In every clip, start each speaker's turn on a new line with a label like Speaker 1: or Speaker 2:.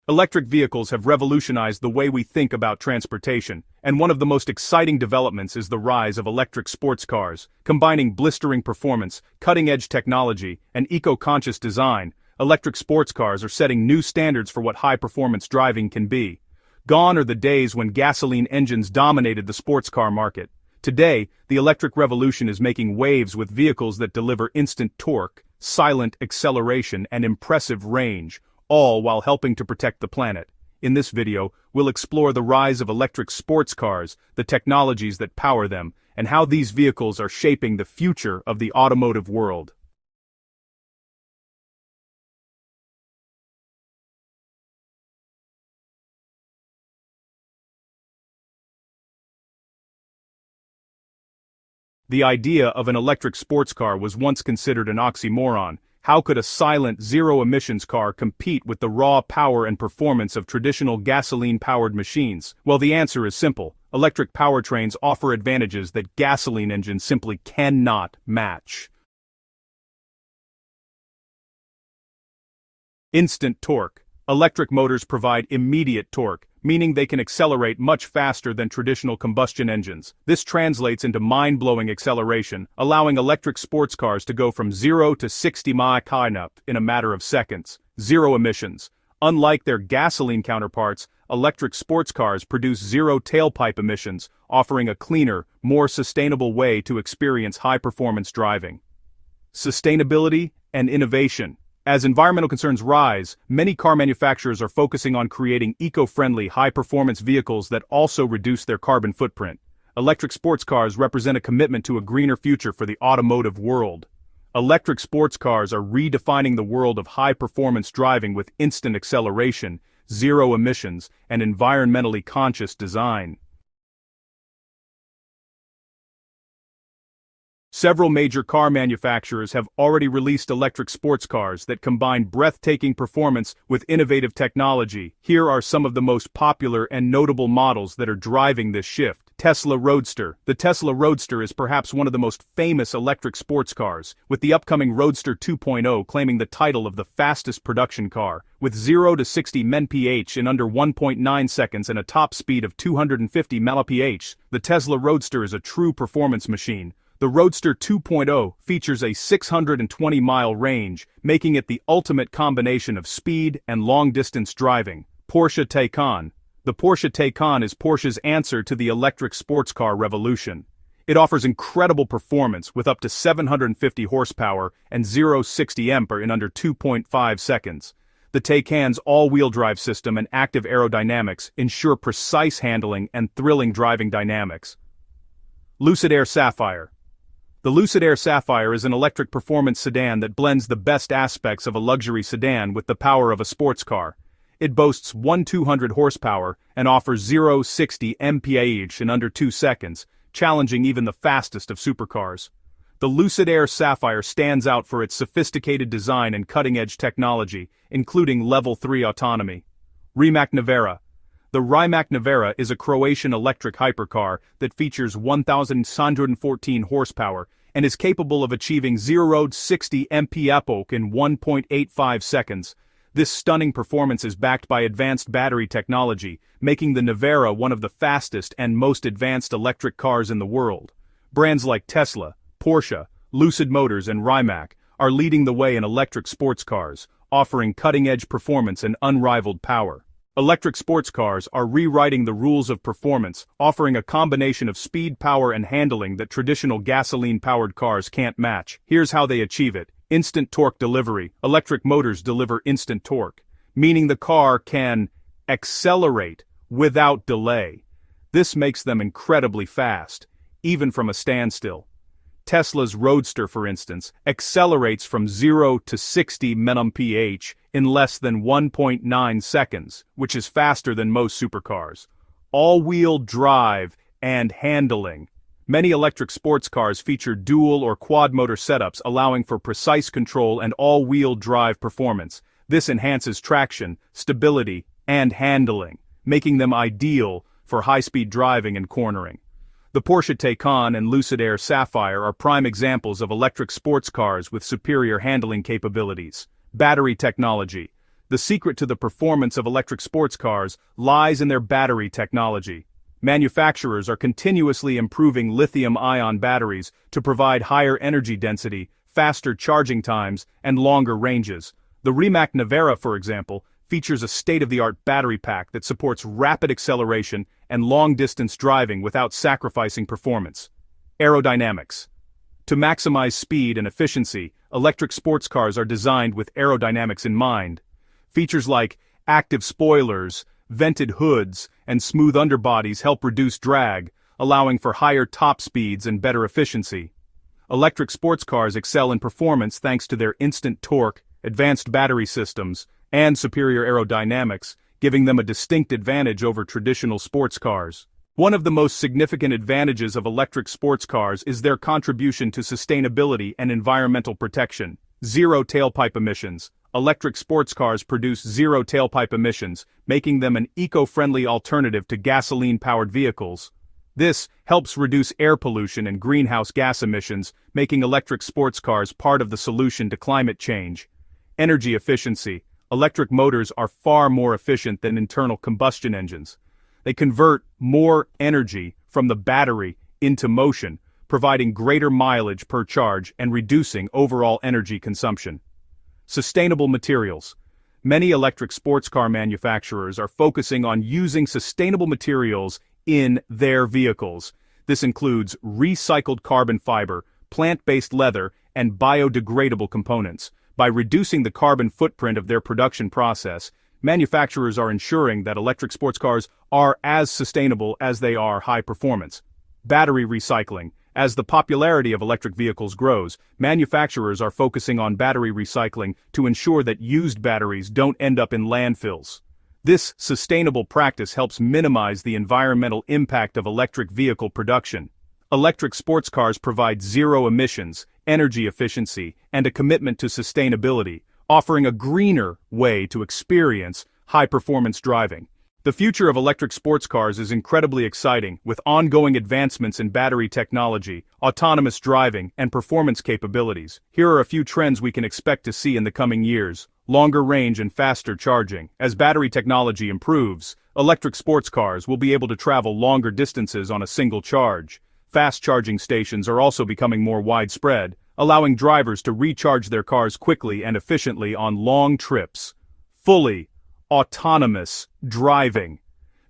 Speaker 1: Electric vehicles have revolutionized the way we think about transportation, and one of the most exciting developments is the rise of electric sports cars. Combining blistering performance, cutting-edge technology, and eco-conscious design, electric sports cars are setting new standards for what high-performance driving can be. Gone are the days when gasoline engines dominated the sports car market. Today, the electric revolution is making waves with vehicles that deliver instant torque, silent acceleration, and impressive range, all while helping to protect the planet. In this video, we'll explore the rise of electric sports cars, the technologies that power them, and how these vehicles are shaping the future of the automotive world. The idea of an electric sports car was once considered an oxymoron. How could a silent, zero-emissions car compete with the raw power and performance of traditional gasoline-powered machines? Well, the answer is simple. Electric powertrains offer advantages that gasoline engines simply cannot match. Instant torque. Electric motors provide immediate torque, meaning they can accelerate much faster than traditional combustion engines. This translates into mind-blowing acceleration, allowing electric sports cars to go from 0 to 60 mph in a matter of seconds. Zero emissions. Unlike their gasoline counterparts, electric sports cars produce zero tailpipe emissions, offering a cleaner, more sustainable way to experience high-performance driving. Sustainability and innovation. As environmental concerns rise, many car manufacturers are focusing on creating eco-friendly, high-performance vehicles that also reduce their carbon footprint. Electric sports cars represent a commitment to a greener future for the automotive world. Electric sports cars are redefining the world of high-performance driving with instant acceleration, zero emissions, and environmentally conscious design. Several major car manufacturers have already released electric sports cars that combine breathtaking performance with innovative technology. Here are some of the most popular and notable models that are driving this shift. Tesla Roadster. The Tesla Roadster is perhaps one of the most famous electric sports cars, with the upcoming Roadster 2.0 claiming the title of the fastest production car. With 0 to 60 mph in under 1.9 seconds and a top speed of 250 mph, the Tesla Roadster is a true performance machine. The Roadster 2.0 features a 620-mile range, making it the ultimate combination of speed and long-distance driving. Porsche Taycan. The Porsche Taycan is Porsche's answer to the electric sports car revolution. It offers incredible performance with up to 750 horsepower and 0-60 mph in under 2.5 seconds. The Taycan's all-wheel drive system and active aerodynamics ensure precise handling and thrilling driving dynamics. Lucid Air Sapphire. The Lucid Air Sapphire is an electric performance sedan that blends the best aspects of a luxury sedan with the power of a sports car. It boasts 200 horsepower and offers 0-60 mph in under 2 seconds, challenging even the fastest of supercars. The Lucid Air Sapphire stands out for its sophisticated design and cutting-edge technology, including Level 3 autonomy. Rimac Nevera. The Rimac Nevera is a Croatian electric hypercar that features 1,114 horsepower and is capable of achieving 0-60 mph in 1.85 seconds. This stunning performance is backed by advanced battery technology, making the Nevera one of the fastest and most advanced electric cars in the world. Brands like Tesla, Porsche, Lucid Motors, and Rimac are leading the way in electric sports cars, offering cutting-edge performance and unrivaled power. Electric sports cars are rewriting the rules of performance, offering a combination of speed, power, and handling that traditional gasoline-powered cars can't match. Here's how they achieve it. Instant torque delivery. Electric motors deliver instant torque, meaning the car can accelerate without delay. This makes them incredibly fast, even from a standstill. Tesla's Roadster, for instance, accelerates from 0 to 60 mph in less than 1.9 seconds, which is faster than most supercars. All-wheel drive and handling. Many electric sports cars feature dual or quad-motor setups allowing for precise control and all-wheel drive performance. This enhances traction, stability, and handling, making them ideal for high-speed driving and cornering. The Porsche Taycan and Lucid Air Sapphire are prime examples of electric sports cars with superior handling capabilities. Battery technology. The secret to the performance of electric sports cars lies in their battery technology. Manufacturers are continuously improving lithium-ion batteries to provide higher energy density, faster charging times, and longer ranges. The Rimac Navara, for example, features a state-of-the-art battery pack that supports rapid acceleration and long-distance driving without sacrificing performance. Aerodynamics. To maximize speed and efficiency, electric sports cars are designed with aerodynamics in mind. Features like active spoilers, vented hoods, and smooth underbodies help reduce drag, allowing for higher top speeds and better efficiency. Electric sports cars excel in performance thanks to their instant torque, advanced battery systems, and superior aerodynamics, giving them a distinct advantage over traditional sports cars. One of the most significant advantages of electric sports cars is their contribution to sustainability and environmental protection. Zero tailpipe emissions. Electric sports cars produce zero tailpipe emissions, making them an eco-friendly alternative to gasoline-powered vehicles. This helps reduce air pollution and greenhouse gas emissions, making electric sports cars part of the solution to climate change. Energy efficiency. Electric motors are far more efficient than internal combustion engines. They convert more energy from the battery into motion, providing greater mileage per charge and reducing overall energy consumption. Sustainable materials. Many electric sports car manufacturers are focusing on using sustainable materials in their vehicles. This includes recycled carbon fiber, plant-based leather, and biodegradable components. By reducing the carbon footprint of their production process, manufacturers are ensuring that electric sports cars are as sustainable as they are high performance. Battery recycling. As the popularity of electric vehicles grows, manufacturers are focusing on battery recycling to ensure that used batteries don't end up in landfills. This sustainable practice helps minimize the environmental impact of electric vehicle production. Electric sports cars provide zero emissions, energy efficiency, and a commitment to sustainability, offering a greener way to experience high-performance driving. The future of electric sports cars is incredibly exciting, with ongoing advancements in battery technology, autonomous driving, and performance capabilities. Here are a few trends we can expect to see in the coming years. Longer range and faster charging. As battery technology improves, electric sports cars will be able to travel longer distances on a single charge. Fast charging stations are also becoming more widespread, allowing drivers to recharge their cars quickly and efficiently on long trips. Fully autonomous driving.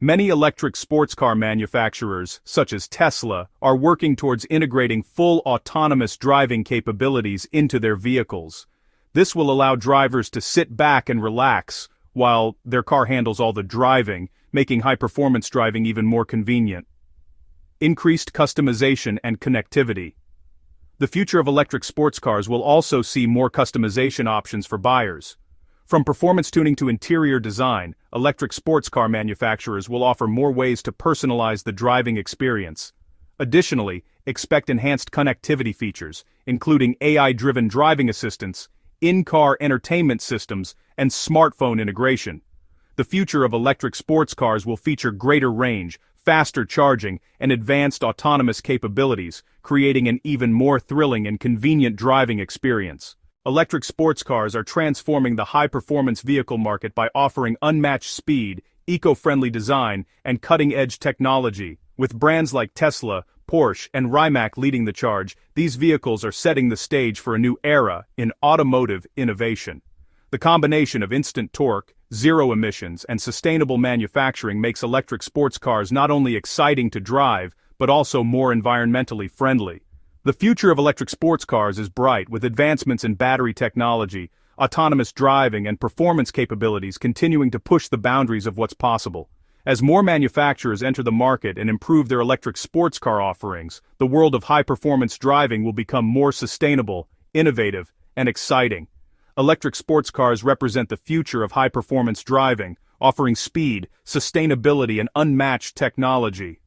Speaker 1: Many electric sports car manufacturers, such as Tesla, are working towards integrating full autonomous driving capabilities into their vehicles. This will allow drivers to sit back and relax while their car handles all the driving, making high-performance driving even more convenient. Increased customization and connectivity. The future of electric sports cars will also see more customization options for buyers. From performance tuning to interior design, electric sports car manufacturers will offer more ways to personalize the driving experience. Additionally, expect enhanced connectivity features, including AI-driven driving assistance, in-car entertainment systems, and smartphone integration. The future of electric sports cars will feature greater range, faster charging, and advanced autonomous capabilities, creating an even more thrilling and convenient driving experience. Electric sports cars are transforming the high-performance vehicle market by offering unmatched speed, eco-friendly design, and cutting-edge technology. With brands like Tesla, Porsche, and Rimac leading the charge, these vehicles are setting the stage for a new era in automotive innovation. The combination of instant torque, zero emissions, and sustainable manufacturing makes electric sports cars not only exciting to drive, but also more environmentally friendly. The future of electric sports cars is bright, with advancements in battery technology, autonomous driving, and performance capabilities continuing to push the boundaries of what's possible. As more manufacturers enter the market and improve their electric sports car offerings, the world of high-performance driving will become more sustainable, innovative, and exciting. Electric sports cars represent the future of high-performance driving, offering speed, sustainability, and unmatched technology.